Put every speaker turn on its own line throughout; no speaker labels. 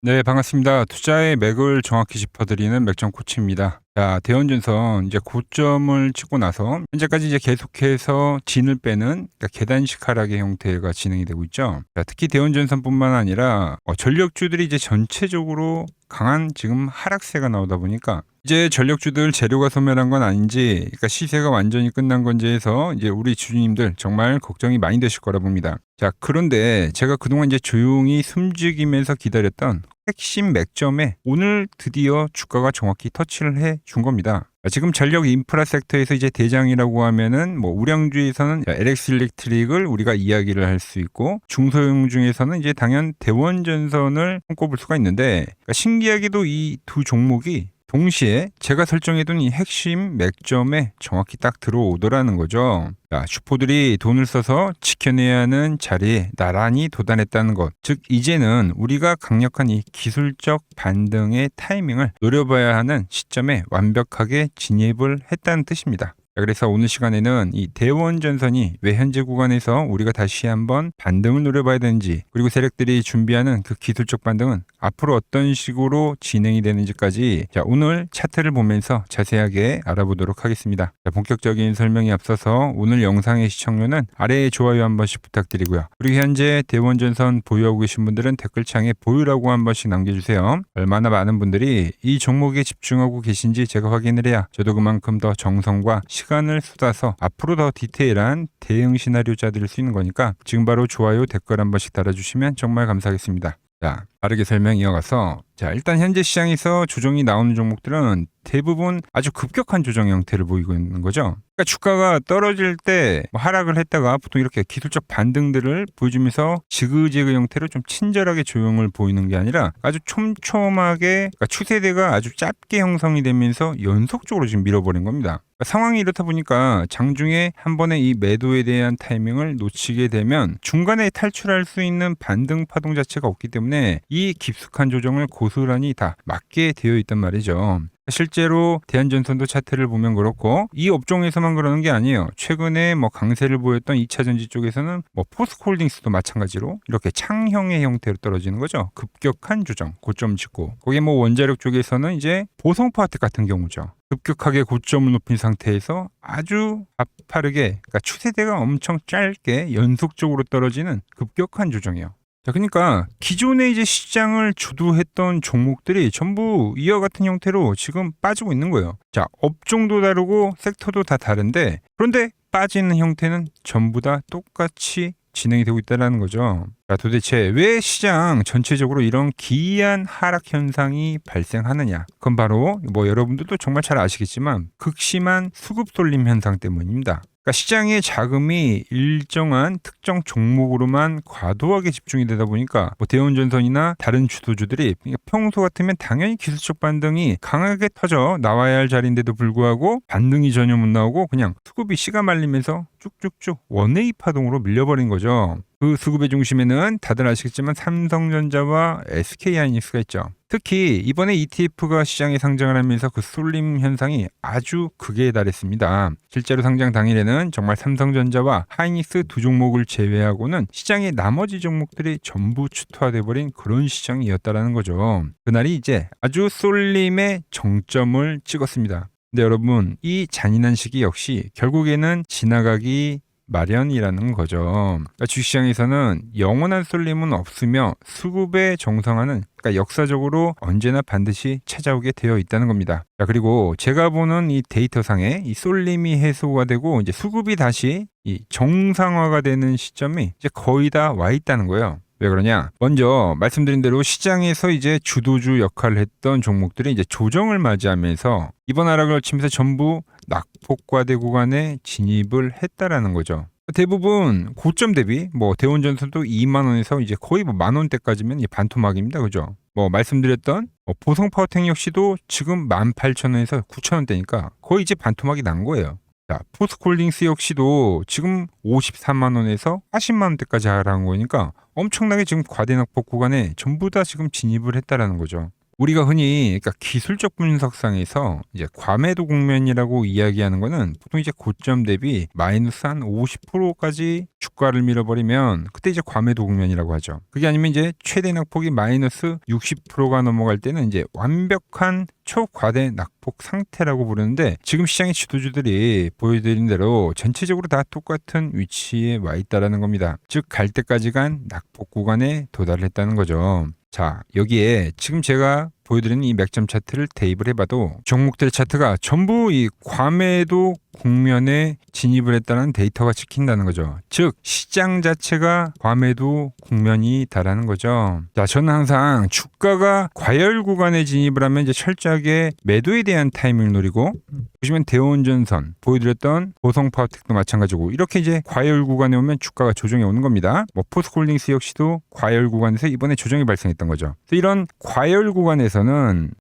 네, 반갑습니다. 투자의 맥을 정확히 짚어드리는 맥점 코치입니다. 자, 대원전선 이제 고점을 찍고 나서 현재까지 이제 계속해서 진을 빼는 그러니까 계단식 하락의 형태가 진행이 되고 있죠. 자, 특히 대원전선뿐만 아니라 전력주들이 이제 전체적으로 강한 지금 하락세가 나오다 보니까 이제 전력주들 재료가 소멸한 건 아닌지, 그러니까 시세가 완전히 끝난 건지 해서 이제 우리 주주님들 정말 걱정이 많이 되실 거라 봅니다. 자, 그런데 제가 그동안 이제 조용히 숨죽이면서 기다렸던 핵심 맥점에 오늘 드디어 주가가 정확히 터치를 해 준 겁니다. 지금 전력 인프라 섹터에서 이제 대장이라고 하면은 뭐 우량주에서는 LX 일렉트릭을 우리가 이야기를 할 수 있고, 중소형 중에서는 이제 당연 대원전선을 손꼽을 수가 있는데, 그러니까 신기하게도 이 두 종목이 동시에 제가 설정해둔 이 핵심 맥점에 정확히 딱 들어오더라는 거죠. 자, 슈퍼들이 돈을 써서 지켜내야 하는 자리에 나란히 도달했다는 것. 즉, 이제는 우리가 강력한 이 기술적 반등의 타이밍을 노려봐야 하는 시점에 완벽하게 진입을 했다는 뜻입니다. 그래서 오늘 시간에는 이 대원전선이 왜 현재 구간에서 우리가 다시 한번 반등을 노려봐야 되는지, 그리고 세력들이 준비하는 그 기술적 반등은 앞으로 어떤 식으로 진행이 되는지까지 오늘 차트를 보면서 자세하게 알아보도록 하겠습니다. 본격적인 설명에 앞서서 오늘 영상의 시청료는 아래에 좋아요 한 번씩 부탁드리고요. 그리고 현재 대원전선 보유하고 계신 분들은 댓글창에 보유라고 한 번씩 남겨주세요. 얼마나 많은 분들이 이 종목에 집중하고 계신지 제가 확인을 해야 저도 그만큼 더 정성과 시간을 쏟아서 앞으로 더 디테일한 대응 시나리오 짜드릴 수 있는 거니까 지금 바로 좋아요, 댓글 한 번씩 달아주시면 정말 감사하겠습니다. 자, 빠르게 설명 이어가서, 자, 일단 현재 시장에서 조정이 나오는 종목들은 대부분 아주 급격한 조정 형태를 보이고 있는 거죠. 그러니까 주가가 떨어질 때 하락을 했다가 보통 이렇게 기술적 반등들을 보여주면서 지그재그 형태로 좀 친절하게 조정을 보이는 게 아니라 아주 촘촘하게, 그러니까 추세대가 아주 짧게 형성이 되면서 연속적으로 지금 밀어버린 겁니다. 그러니까 상황이 이렇다 보니까 장중에 한 번의 이 매도에 대한 타이밍을 놓치게 되면 중간에 탈출할 수 있는 반등 파동 자체가 없기 때문에 이 깊숙한 조정을 고스란히 다 맞게 되어 있단 말이죠. 실제로 대한전선도 차트를 보면 그렇고, 이 업종에서만 그러는 게 아니에요. 최근에 강세를 보였던 2차전지 쪽에서는 포스코홀딩스도 마찬가지로 이렇게 창형의 형태로 떨어지는 거죠. 급격한 조정, 고점 찍고. 거기에 원자력 쪽에서는 이제 보성파트 같은 경우죠. 급격하게 고점을 높인 상태에서 아주 가파르게, 그러니까 추세대가 엄청 짧게 연속적으로 떨어지는 급격한 조정이에요. 자, 그러니까 기존에 이제 시장을 주도했던 종목들이 전부 이와 같은 형태로 지금 빠지고 있는 거예요. 자, 업종도 다르고 섹터도 다 다른데, 그런데 빠지는 형태는 전부 다 똑같이 진행이 되고 있다는 거죠. 자, 도대체 왜 시장 전체적으로 이런 기이한 하락 현상이 발생하느냐? 그건 바로 여러분들도 정말 잘 아시겠지만 극심한 수급 쏠림 현상 때문입니다. 그러니까 시장의 자금이 일정한 특정 종목으로만 과도하게 집중이 되다 보니까 대원전선이나 다른 주도주들이 평소 같으면 당연히 기술적 반등이 강하게 터져 나와야 할 자리인데도 불구하고 반등이 전혀 못 나오고 그냥 수급이 씨가 말리면서 쭉쭉쭉 원웨이 파동으로 밀려버린 거죠. 그 수급의 중심에는 다들 아시겠지만 삼성전자와 SK하이닉스가 있죠. 특히 이번에 ETF가 시장에 상장을 하면서 그 쏠림 현상이 아주 극에 달했습니다. 실제로 상장 당일에는 정말 삼성전자와 하이닉스 두 종목을 제외하고는 시장의 나머지 종목들이 전부 추토화돼 버린 그런 시장이었다라는 거죠. 그날이 이제 아주 쏠림의 정점을 찍었습니다. 근데 여러분, 이 잔인한 시기 역시 결국에는 지나가기 마련이라는 거죠. 그러니까 주식시장에서는 영원한 쏠림은 없으며 수급의 정상화는 그러니까 역사적으로 언제나 반드시 찾아오게 되어 있다는 겁니다. 자, 그리고 제가 보는 이 데이터상에 이 쏠림이 해소가 되고 이제 수급이 다시 이 정상화가 되는 시점이 이제 거의 다 와 있다는 거예요. 왜 그러냐? 먼저 말씀드린 대로 시장에서 이제 주도주 역할을 했던 종목들이 이제 조정을 맞이하면서 이번 하락을 치면서 전부 낙폭과대 구간에 진입을 했다라는 거죠. 대부분 고점 대비 대원전선도 2만 원에서 이제 거의 만 원대까지면 반토막입니다. 그죠? 말씀드렸던 보성파워텍 역시도 지금 18,000원에서 9,000원대니까 거의 이제 반토막이 난 거예요. 자, 포스코홀딩스 역시도 지금 54만 원에서 40만 원대까지 하락한 거니까 엄청나게 지금 과대낙폭 구간에 전부 다 지금 진입을 했다라는 거죠. 우리가 흔히 그러니까 기술적 분석상에서 이제 과매도 국면이라고 이야기하는 거는 보통 이제 고점 대비 마이너스 한 50%까지 주가를 밀어버리면 그때 이제 과매도 국면이라고 하죠. 그게 아니면 이제 최대 낙폭이 마이너스 60%가 넘어갈 때는 이제 완벽한 초과대 낙폭 상태라고 부르는데, 지금 시장의 지도주들이 보여드린 대로 전체적으로 다 똑같은 위치에 와 있다라는 겁니다. 즉 갈 때까지 간 낙폭 구간에 도달했다는 거죠. 자, 여기에 지금 제가 보여드리는 이 맥점 차트를 대입을 해봐도 종목들의 차트가 전부 이 과매도 국면에 진입을 했다는 데이터가 찍힌다는 거죠. 즉 시장 자체가 과매도 국면이다라는 거죠. 자, 저는 항상 주가가 과열 구간에 진입을 하면 이제 철저하게 매도에 대한 타이밍을 노리고, 보시면 대원전선 보여드렸던 보성파워텍도 마찬가지고 이렇게 이제 과열 구간에 오면 주가가 조정이 오는 겁니다. 뭐 포스코홀딩스 역시도 과열 구간에서 이번에 조정이 발생했던 거죠. 그래서 이런 과열 구간에서는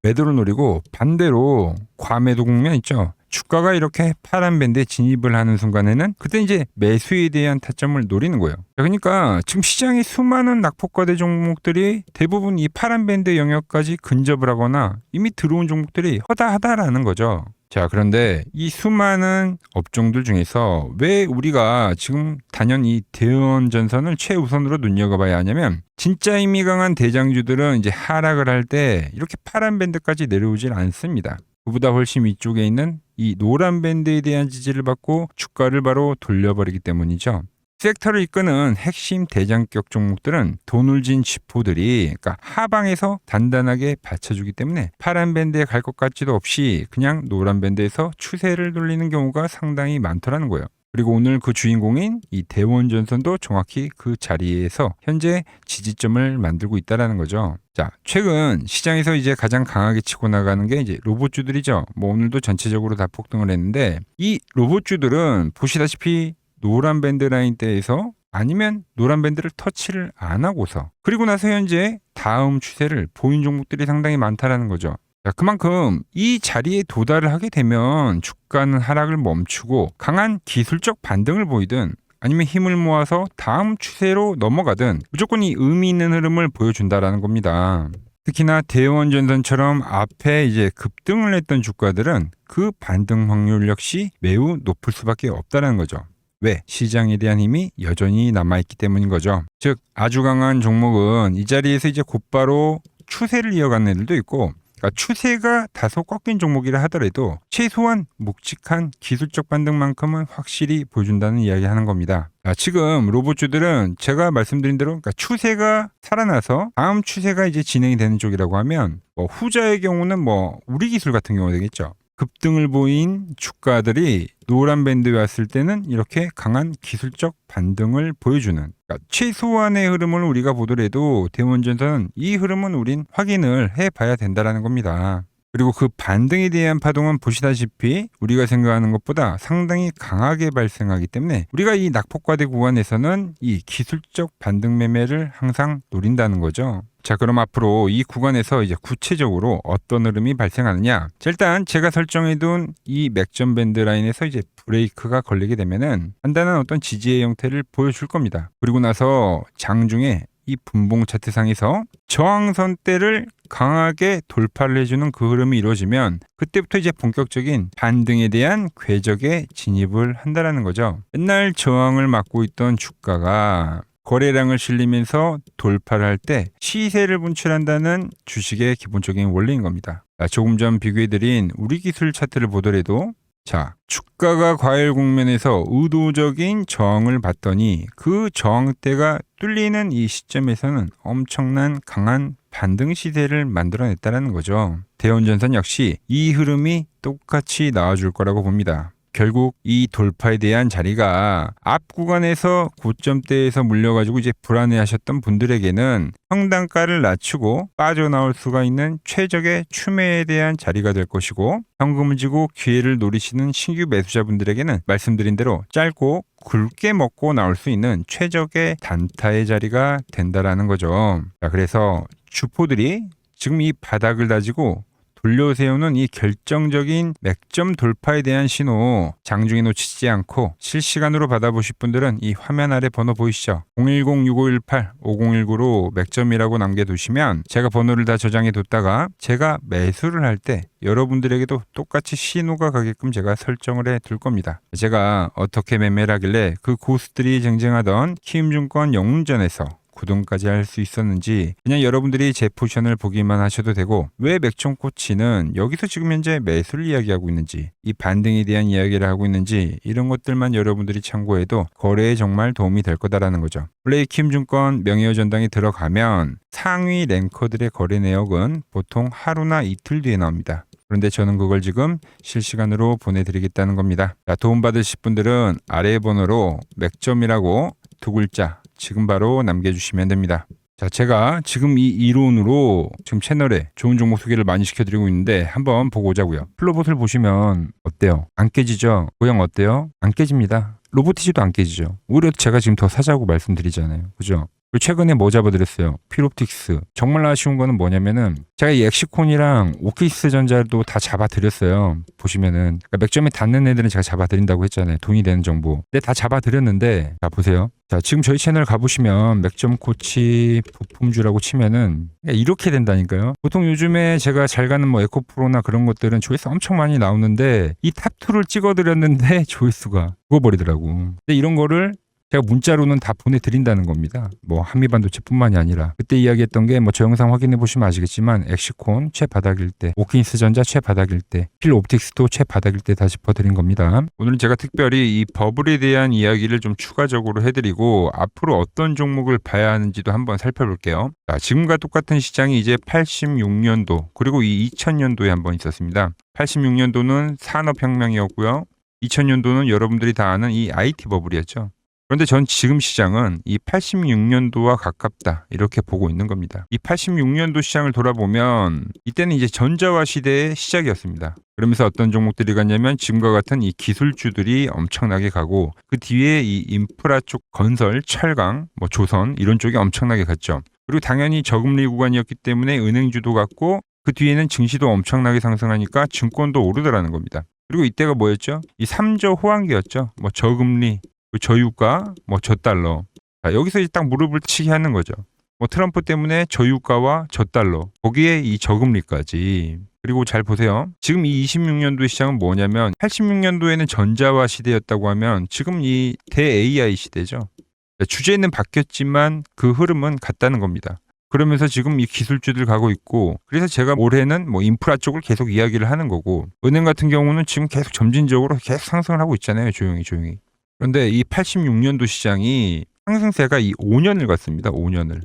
매도를 노리고, 반대로 과매도 국면 있죠. 주가가 이렇게 파란 밴드에 진입을 하는 순간에는 그때 이제 매수에 대한 타점을 노리는 거예요. 그러니까 지금 시장의 수많은 낙폭과대 종목들이 대부분 이 파란 밴드 영역까지 근접을 하거나 이미 들어온 종목들이 허다하다라는 거죠. 자, 그런데 이 수많은 업종들 중에서 왜 우리가 지금 단연 이 대원전선을 최우선으로 눈여겨봐야 하냐면, 진짜 힘이 강한 대장주들은 이제 하락을 할 때 이렇게 파란 밴드까지 내려오질 않습니다. 그보다 훨씬 위쪽에 있는 이 노란 밴드에 대한 지지를 받고 주가를 바로 돌려버리기 때문이죠. 섹터를 이끄는 핵심 대장격 종목들은 돈을 진 지포들이 그러니까 하방에서 단단하게 받쳐주기 때문에 파란 밴드에 갈 것 같지도 없이 그냥 노란 밴드에서 추세를 돌리는 경우가 상당히 많더라는 거예요. 그리고 오늘 그 주인공인 이 대원전선도 정확히 그 자리에서 현재 지지점을 만들고 있다라는 거죠. 자, 최근 시장에서 이제 가장 강하게 치고 나가는 게 이제 로봇주들이죠. 뭐 오늘도 전체적으로 다 폭등을 했는데, 이 로봇주들은 보시다시피 노란 밴드 라인대에서 아니면 노란 밴드를 터치를 안 하고서 그리고 나서 현재 다음 추세를 보인 종목들이 상당히 많다라는 거죠. 자, 그만큼 이 자리에 도달을 하게 되면 주가는 하락을 멈추고 강한 기술적 반등을 보이든 아니면 힘을 모아서 다음 추세로 넘어가든 무조건 이 의미 있는 흐름을 보여준다라는 겁니다. 특히나 대원전선처럼 앞에 이제 급등을 했던 주가들은 그 반등 확률 역시 매우 높을 수밖에 없다는 거죠. 왜? 시장에 대한 힘이 여전히 남아있기 때문인 거죠. 즉 아주 강한 종목은 이 자리에서 이제 곧바로 추세를 이어가는 애들도 있고, 그러니까 추세가 다소 꺾인 종목이라 하더라도 최소한 묵직한 기술적 반등만큼은 확실히 보여준다는 이야기 하는 겁니다. 자, 지금 로봇주들은 제가 말씀드린 대로 그러니까 추세가 살아나서 다음 추세가 이제 진행이 되는 쪽이라고 하면, 뭐 후자의 경우는 뭐 우리기술 같은 경우가 되겠죠. 급등을 보인 주가들이 노란 밴드에 왔을 때는 이렇게 강한 기술적 반등을 보여주는, 그러니까 최소한의 흐름을 우리가 보더라도 대원전선은 이 흐름은 우린 확인을 해봐야 된다는 겁니다. 그리고 그 반등에 대한 파동은 보시다시피 우리가 생각하는 것보다 상당히 강하게 발생하기 때문에 우리가 이 낙폭과대 구간에서는 이 기술적 반등 매매를 항상 노린다는 거죠. 자, 그럼 앞으로 이 구간에서 이제 구체적으로 어떤 흐름이 발생하느냐. 자, 일단 제가 설정해둔 이 맥점 밴드 라인에서 이제 브레이크가 걸리게 되면은 간단한 어떤 지지의 형태를 보여줄 겁니다. 그리고 나서 장중에 이 분봉 차트상에서 저항선대를 강하게 돌파를 해주는 그 흐름이 이루어지면 그때부터 이제 본격적인 반등에 대한 궤적에 진입을 한다라는 거죠. 맨날 저항을 막고 있던 주가가 거래량을 실리면서 돌파를 할 때 시세를 분출한다는 주식의 기본적인 원리인 겁니다. 조금 전 비교해드린 우리 기술 차트를 보더라도, 자, 주가가 과열 국면에서 의도적인 저항을 받더니 그 저항대가 뚫리는 이 시점에서는 엄청난 강한 반등 시세를 만들어냈다는 거죠. 대원전선 역시 이 흐름이 똑같이 나와줄 거라고 봅니다. 결국 이 돌파에 대한 자리가 앞 구간에서 고점대에서 물려가지고 이제 불안해하셨던 분들에게는 평단가를 낮추고 빠져나올 수가 있는 최적의 추매에 대한 자리가 될 것이고, 현금을 쥐고 기회를 노리시는 신규 매수자분들에게는 말씀드린 대로 짧고 굵게 먹고 나올 수 있는 최적의 단타의 자리가 된다라는 거죠. 자, 그래서 주포들이 지금 이 바닥을 다지고 돌려세우는 이 결정적인 맥점 돌파에 대한 신호 장중에 놓치지 않고 실시간으로 받아보실 분들은 이 화면 아래 번호 보이시죠? 010-6518-5019로 맥점이라고 남겨두시면 제가 번호를 다 저장해 뒀다가 제가 매수를 할 때 여러분들에게도 똑같이 신호가 가게끔 제가 설정을 해 둘 겁니다. 제가 어떻게 매매를 하길래 그 고수들이 쟁쟁하던 키움증권 영웅전에서 9등까지 할 수 있었는지 그냥 여러분들이 제 포지션을 보기만 하셔도 되고 왜 맥점코치는 여기서 지금 현재 매수를 이야기하고 있는지 이 반등에 대한 이야기를 하고 있는지 이런 것들만 여러분들이 참고해도 거래에 정말 도움이 될 거다라는 거죠. 원래 이 키움증권 명예의 전당에 들어가면 상위 랭커들의 거래 내역은 보통 하루나 이틀 뒤에 나옵니다. 그런데 저는 그걸 지금 실시간으로 보내드리겠다는 겁니다. 자, 도움받으실 분들은 아래 번호로 맥점이라고 두 글자 지금 바로 남겨주시면 됩니다. 자, 제가 지금 이 이론으로 지금 채널에 좋은 종목 소개를 많이 시켜드리고 있는데 한번 보고 오자고요. 플로봇을 보시면 어때요? 안 깨지죠? 모양 어때요? 안 깨집니다. 로보티지도 안 깨지죠. 오히려 제가 지금 더 사자고 말씀드리잖아요. 그죠? 최근에 뭐 잡아드렸어요? 필옵틱스. 정말 아쉬운 거는 뭐냐면은 제가 이 엑시콘이랑 오키스 전자도 다 잡아드렸어요. 보시면은 그러니까 맥점에 닿는 애들은 제가 잡아드린다고 했잖아요. 돈이 되는 정보. 근데 다 잡아드렸는데 자 보세요. 자 지금 저희 채널 가보시면 맥점 코치 부품주라고 치면은 이렇게 된다니까요. 보통 요즘에 제가 잘 가는 뭐 에코프로나 그런 것들은 조회수 엄청 많이 나오는데 이 탑2를 찍어드렸는데 조회수가 죽어버리더라고. 근데 이런 거를 제가 문자로는 다 보내드린다는 겁니다. 뭐 한미반도체뿐만이 아니라 그때 이야기했던 게 뭐 저 영상 확인해 보시면 아시겠지만 엑시콘 최바닥일 때, 오킨스 전자 최바닥일 때, 필옵틱스도 최바닥일 때 다 짚어드린 겁니다. 오늘은 제가 특별히 이 버블에 대한 이야기를 좀 추가적으로 해드리고 앞으로 어떤 종목을 봐야 하는지도 한번 살펴볼게요. 자, 지금과 똑같은 시장이 이제 86년도 그리고 이 2000년도에 한번 있었습니다. 86년도는 산업혁명이었고요. 2000년도는 여러분들이 다 아는 이 IT 버블이었죠. 그런데 전 지금 시장은 이 86년도와 가깝다 이렇게 보고 있는 겁니다. 이 86년도 시장을 돌아보면 이때는 이제 전자화 시대의 시작이었습니다. 그러면서 어떤 종목들이 갔냐면 지금과 같은 이 기술주들이 엄청나게 가고 그 뒤에 이 인프라 쪽 건설, 철강, 뭐 조선 이런 쪽이 엄청나게 갔죠. 그리고 당연히 저금리 구간이었기 때문에 은행주도 갔고 그 뒤에는 증시도 엄청나게 상승하니까 증권도 오르더라는 겁니다. 그리고 이때가 뭐였죠? 이 3저 호황기였죠. 뭐 저금리 저유가, 뭐 저달러. 자, 여기서 이제 딱 무릎을 치게 하는 거죠. 뭐 트럼프 때문에 저유가와 저달러, 거기에 이 저금리까지. 그리고 잘 보세요. 지금 이 26년도 시장은 뭐냐면 86년도에는 전자화 시대였다고 하면 지금 이 대 AI 시대죠. 주제는 바뀌었지만 그 흐름은 같다는 겁니다. 그러면서 지금 이 기술주들 가고 있고 그래서 제가 올해는 뭐 인프라 쪽을 계속 이야기를 하는 거고 은행 같은 경우는 지금 계속 점진적으로 계속 상승을 하고 있잖아요. 조용히. 그런데 이 86년도 시장이 상승세가 이 5년을 갔습니다. 5년을.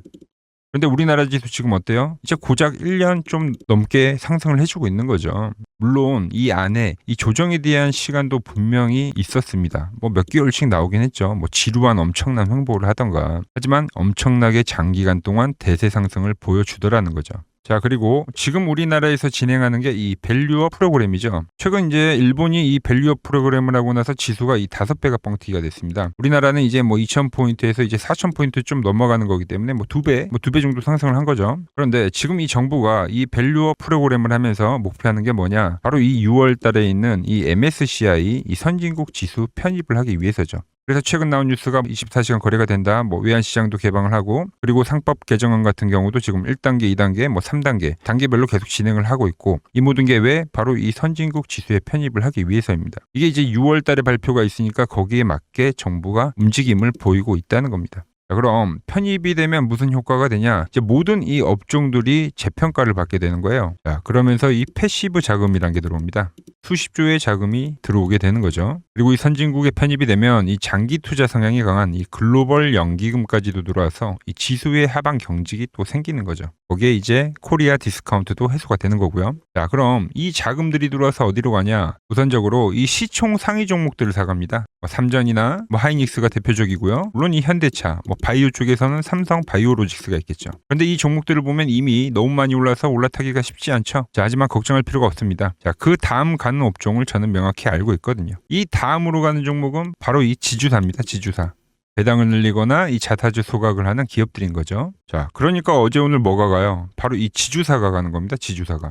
그런데 우리나라 지수 지금 어때요? 이제 고작 1년 좀 넘게 상승을 해주고 있는 거죠. 물론 이 안에 이 조정에 대한 시간도 분명히 있었습니다. 뭐 몇 개월씩 나오긴 했죠. 뭐 지루한 엄청난 횡보를 하던가. 하지만 엄청나게 장기간 동안 대세 상승을 보여주더라는 거죠. 자, 그리고 지금 우리나라에서 진행하는 게 이 밸류업 프로그램이죠. 최근 이제 일본이 이 밸류업 프로그램을 하고 나서 지수가 이 5배가 뻥튀기가 됐습니다. 우리나라는 이제 뭐 2000포인트에서 이제 4000포인트 좀 넘어가는 거기 때문에 뭐 2배 정도 상승을 한 거죠. 그런데 지금 이 정부가 이 밸류업 프로그램을 하면서 목표하는 게 뭐냐? 바로 이 6월 달에 있는 이 MSCI 이 선진국 지수 편입을 하기 위해서죠. 그래서 최근 나온 뉴스가 24시간 거래가 된다. 뭐 외환시장도 개방을 하고 그리고 상법 개정안 같은 경우도 지금 1단계, 2단계, 뭐 3단계 단계별로 계속 진행을 하고 있고 이 모든 게 왜? 바로 이 선진국 지수에 편입을 하기 위해서입니다. 이게 이제 6월 달에 발표가 있으니까 거기에 맞게 정부가 움직임을 보이고 있다는 겁니다. 자, 그럼 편입이 되면 무슨 효과가 되냐? 이제 모든 이 업종들이 재평가를 받게 되는 거예요. 자, 그러면서 이 패시브 자금이란 게 들어옵니다. 수십조의 자금이 들어오게 되는 거죠. 그리고 이 선진국에 편입이 되면 이 장기 투자 성향이 강한 이 글로벌 연기금까지도 들어와서 이 지수의 하방 경직이 또 생기는 거죠. 거기에 이제 코리아 디스카운트도 해소가 되는 거고요. 자, 그럼 이 자금들이 들어와서 어디로 가냐? 우선적으로 이 시총 상위 종목들을 사갑니다. 뭐 삼전이나 뭐 하이닉스가 대표적이고요. 물론 이 현대차, 뭐 바이오 쪽에서는 삼성 바이오로직스가 있겠죠. 그런데 이 종목들을 보면 이미 너무 많이 올라서 올라타기가 쉽지 않죠. 자, 하지만 걱정할 필요가 없습니다. 자, 그 다음 가는 업종을 저는 명확히 알고 있거든요. 이 다음으로 가는 종목은 바로 이 지주사입니다. 지주사. 배당을 늘리거나 이 자사주 소각을 하는 기업들인 거죠. 자, 그러니까 어제 오늘 뭐가 가요? 바로 이 지주사가 가는 겁니다. 지주사가.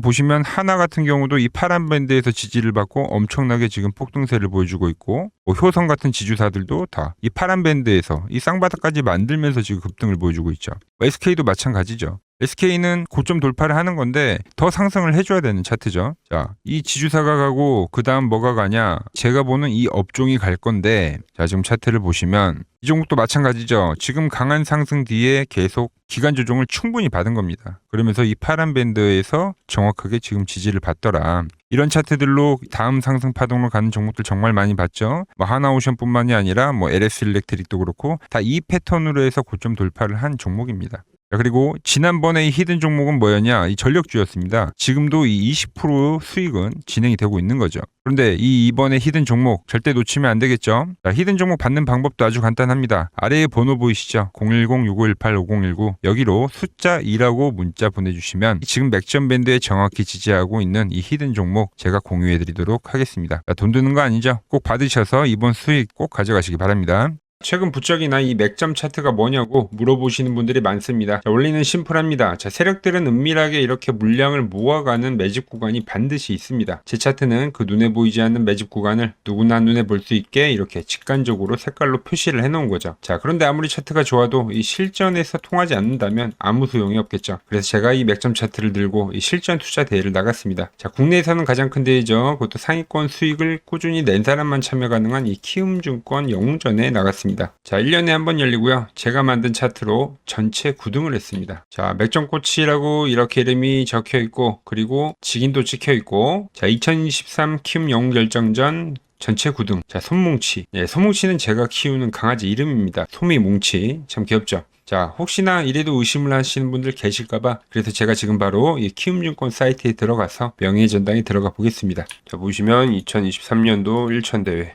보시면 하나 같은 경우도 이 파란 밴드에서 지지를 받고 엄청나게 지금 폭등세를 보여주고 있고, 뭐 효성 같은 지주사들도 다 이 파란 밴드에서 이 쌍바닥까지 만들면서 지금 급등을 보여주고 있죠. SK도 마찬가지죠. SK는 고점 돌파를 하는 건데 더 상승을 해줘야 되는 차트죠. 자, 이 지주사가 가고 그 다음 뭐가 가냐? 제가 보는 이 업종이 갈 건데, 자, 지금 차트를 보시면 이 종목도 마찬가지죠. 지금 강한 상승 뒤에 계속 기간 조정을 충분히 받은 겁니다. 그러면서 이 파란 밴드에서 정확하게 지금 지지를 받더라. 이런 차트들로 다음 상승 파동으로 가는 종목들 정말 많이 봤죠. 뭐 하나오션뿐만이 아니라 뭐 LS 일렉트릭도 그렇고 다 이 패턴으로 해서 고점 돌파를 한 종목입니다. 자, 그리고 지난번에 이 히든 종목은 뭐였냐? 이 전력주였습니다. 지금도 이 20% 수익은 진행이 되고 있는 거죠. 그런데 이번에 히든 종목 절대 놓치면 안 되겠죠? 자, 히든 종목 받는 방법도 아주 간단합니다. 아래에 번호 보이시죠? 010-6518-5019 여기로 숫자 2라고 문자 보내주시면 지금 맥점 밴드에 정확히 지지하고 있는 이 히든 종목 제가 공유해드리도록 하겠습니다. 자, 돈 드는 거 아니죠? 꼭 받으셔서 이번 수익 꼭 가져가시기 바랍니다. 최근 부쩍이나 이 맥점 차트가 뭐냐고 물어보시는 분들이 많습니다. 자, 원리는 심플합니다. 자, 세력들은 은밀하게 이렇게 물량을 모아가는 매집 구간이 반드시 있습니다. 제 차트는 그 눈에 보이지 않는 매집 구간을 누구나 눈에 볼 수 있게 이렇게 직관적으로 색깔로 표시를 해놓은 거죠. 자, 그런데 아무리 차트가 좋아도 이 실전에서 통하지 않는다면 아무 소용이 없겠죠. 그래서 제가 이 맥점 차트를 들고 이 실전 투자 대회를 나갔습니다. 자, 국내에서는 가장 큰 대회죠. 그것도 상위권 수익을 꾸준히 낸 사람만 참여 가능한 이 키움증권 영웅전에 나갔습니다. 자, 1년에 한 번 열리고요. 제가 만든 차트로 전체 9등을 했습니다. 자, 맥점꽃이라고 이렇게 이름이 적혀 있고, 그리고 직인도 찍혀 있고, 자, 2023 키움 영웅 결정전 전체 9등. 자, 솜뭉치. 네, 솜뭉치는 제가 키우는 강아지 이름입니다. 솜이뭉치. 참 귀엽죠? 자, 혹시나 이래도 의심을 하시는 분들 계실까봐 그래서 제가 지금 바로 이 키움증권 사이트에 들어가서 명예의 전당에 들어가 보겠습니다. 자, 보시면 2023년도 1천대회.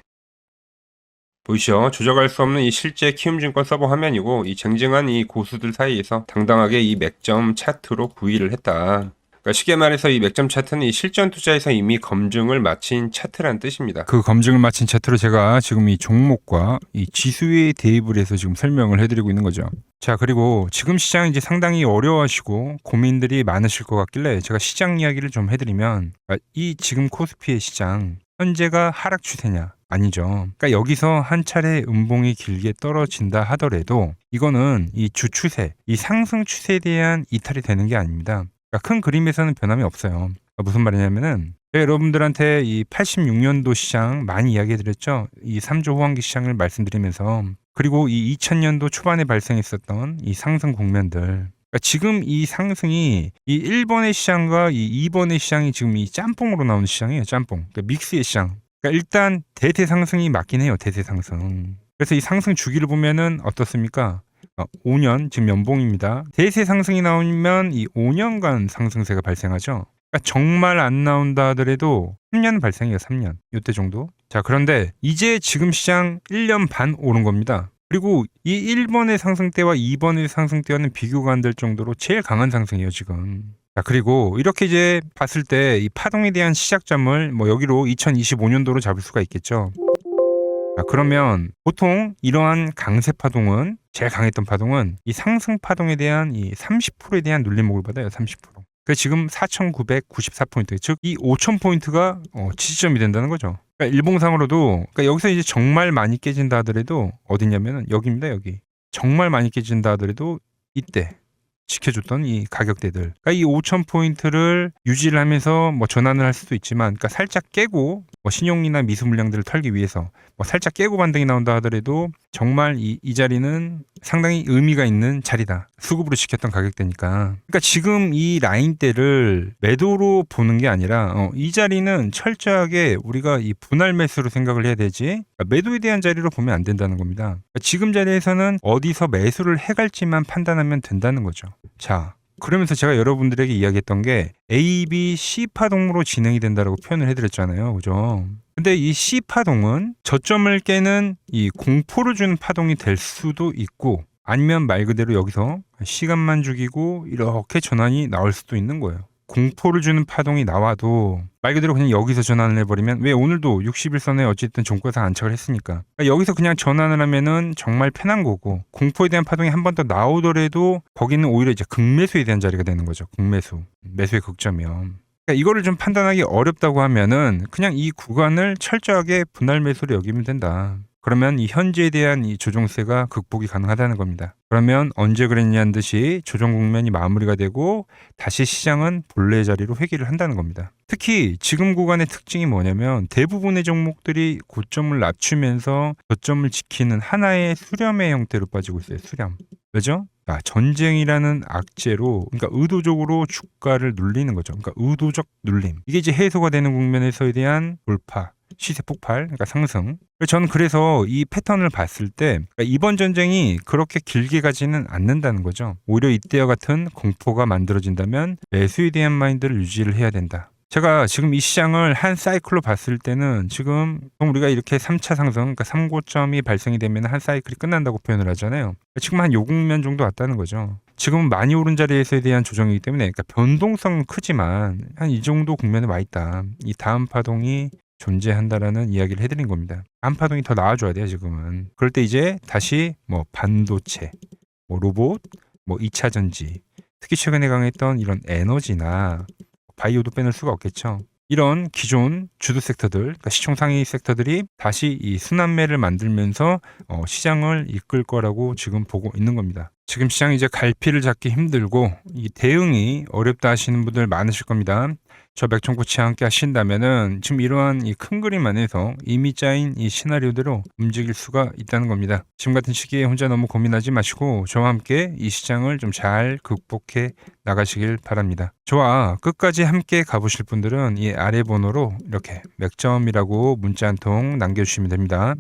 보이시죠? 조작할 수 없는 이 실제 키움증권 서버 화면이고, 이 쟁쟁한 이 고수들 사이에서 당당하게 이 맥점 차트로 구의를 했다. 그러니까 쉽게 말해서 이 맥점 차트는 이 실전 투자에서 이미 검증을 마친 차트란 뜻입니다. 그 검증을 마친 차트로 제가 지금 이 종목과 이 지수에 대입을 해서 지금 설명을 해드리고 있는 거죠. 자, 그리고 지금 시장 이제 상당히 어려워하시고 고민들이 많으실 것 같길래 제가 시장 이야기를 좀 해드리면, 이 지금 코스피의 시장 현재가 하락 추세냐? 아니죠. 그러니까 여기서 한 차례 음봉이 길게 떨어진다 하더라도 이거는 이 주추세, 이 상승 추세에 대한 이탈이 되는 게 아닙니다. 그러니까 큰 그림에서는 변함이 없어요. 그러니까 무슨 말이냐면은 여러분들한테 이 86년도 시장 많이 이야기해드렸죠. 이 3조 호황기 시장을 말씀드리면서, 그리고 이 2000년도 초반에 발생했었던 이 상승 국면들. 그러니까 지금 이 상승이 이 1번의 시장과 이 2번의 시장이 지금 이 짬뽕으로 나오는 시장이에요. 짬뽕. 그러니까 믹스의 시장. 그러니까 일단 대세 상승이 맞긴 해요. 대세 상승. 그래서 이 상승 주기를 보면은 어떻습니까? 5년 지금 연봉입니다. 대세 상승이 나오면 이 5년간 상승세가 발생하죠. 그러니까 정말 안 나온다 하더라도 3년 발생해요. 3년. 이때 정도. 자, 그런데 이제 지금 시장 1년 반 오른 겁니다. 그리고 이 1번의 상승 때와 2번의 상승 때와는 비교가 안 될 정도로 제일 강한 상승이에요, 지금. 자, 그리고 이렇게 이제 봤을 때 이 파동에 대한 시작점을 뭐 여기로 2025년도로 잡을 수가 있겠죠. 자, 그러면 보통 이러한 강세 파동은, 제일 강했던 파동은 이 상승 파동에 대한 이 30%에 대한 눌림목을 받아요. 30%. 그 지금 4,994포인트, 즉 이 5,000포인트가 지지점이 된다는 거죠. 그러니까 일봉상으로도, 그러니까 여기서 이제 정말 많이 깨진다 하더라도 어디냐면은 여기입니다. 여기. 정말 많이 깨진다 하더라도 이때 지켜줬던 이 가격대들. 그러니까 이 5,000포인트를 유지를 하면서 뭐 전환을 할 수도 있지만, 그러니까 살짝 깨고 뭐 신용이나 미수 물량들을 털기 위해서 뭐 살짝 깨고 반등이 나온다 하더라도 정말 이 자리는 상당히 의미가 있는 자리다. 수급으로 지켰던 가격대니까. 그러니까 지금 이 라인대를 매도로 보는 게 아니라 이 자리는 철저하게 우리가 이 분할 매수로 생각을 해야 되지, 그러니까 매도에 대한 자리로 보면 안 된다는 겁니다. 그러니까 지금 자리에서는 어디서 매수를 해갈지만 판단하면 된다는 거죠. 자, 그러면서 제가 여러분들에게 이야기했던 게 A, B, C 파동으로 진행이 된다라고 표현을 해드렸잖아요. 그죠? 근데 이 C 파동은 저점을 깨는 이 공포를 주는 파동이 될 수도 있고, 아니면 말 그대로 여기서 시간만 죽이고 이렇게 전환이 나올 수도 있는 거예요. 공포를 주는 파동이 나와도 말 그대로 그냥 여기서 전환을 해버리면, 왜 오늘도 60일선에 어쨌든 종가상 안착을 했으니까, 그러니까 여기서 그냥 전환을 하면은 정말 편한 거고, 공포에 대한 파동이 한 번 더 나오더라도 거기는 오히려 이제 극매수에 대한 자리가 되는 거죠. 극매수, 매수의 극점이요. 그러니까 이거를 좀 판단하기 어렵다고 하면은 그냥 이 구간을 철저하게 분할 매수로 여기면 된다. 그러면 이 현재에 대한 이 조정세가 극복이 가능하다는 겁니다. 그러면 언제 그랬냐는 듯이 조정 국면이 마무리가 되고 다시 시장은 본래 자리로 회귀를 한다는 겁니다. 특히 지금 구간의 특징이 뭐냐면 대부분의 종목들이 고점을 낮추면서 저점을 지키는 하나의 수렴의 형태로 빠지고 있어요. 수렴. 왜죠? 전쟁이라는 악재로, 그러니까 의도적으로 주가를 눌리는 거죠. 그러니까 의도적 눌림. 이게 이제 해소가 되는 국면에서에 대한 돌파, 시세 폭발, 그러니까 상승. 저는 그래서 이 패턴을 봤을 때 그러니까 이번 전쟁이 그렇게 길게 가지는 않는다는 거죠. 오히려 이때와 같은 공포가 만들어진다면 매수에 대한 마인드를 유지를 해야 된다. 제가 지금 이 시장을 한 사이클로 봤을 때는 지금 우리가 이렇게 3차 상승, 그러니까 3고점이 발생이 되면 한 사이클이 끝난다고 표현을 하잖아요. 지금 한 요 국면 정도 왔다는 거죠. 지금은 많이 오른 자리에서에 대한 조정이기 때문에 그러니까 변동성은 크지만 한 이 정도 국면에 와 있다. 이 다음 파동이 존재한다라는 이야기를 해드린 겁니다. 다음 파동이 더 나와줘야 돼요, 지금은. 그럴 때 이제 다시 뭐 반도체, 뭐 로봇, 뭐 2차 전지, 특히 최근에 강했던 이런 에너지나 바이오도 빼놓을 수가 없겠죠. 이런 기존 주도 섹터들, 그러니까 시총 상위 섹터들이 다시 이 순환매를 만들면서 시장을 이끌 거라고 지금 보고 있는 겁니다. 지금 시장이 이제 갈피를 잡기 힘들고 이 대응이 어렵다 하시는 분들 많으실 겁니다. 저 맥정코치와 함께 하신다면은 지금 이러한 이 큰 그림 안에서 이미 짜인 이 시나리오대로 움직일 수가 있다는 겁니다. 지금 같은 시기에 혼자 너무 고민하지 마시고 저와 함께 이 시장을 좀 잘 극복해 나가시길 바랍니다. 저와 끝까지 함께 가보실 분들은 이 아래 번호로 이렇게 맥점이라고 문자 한 통 남겨주시면 됩니다.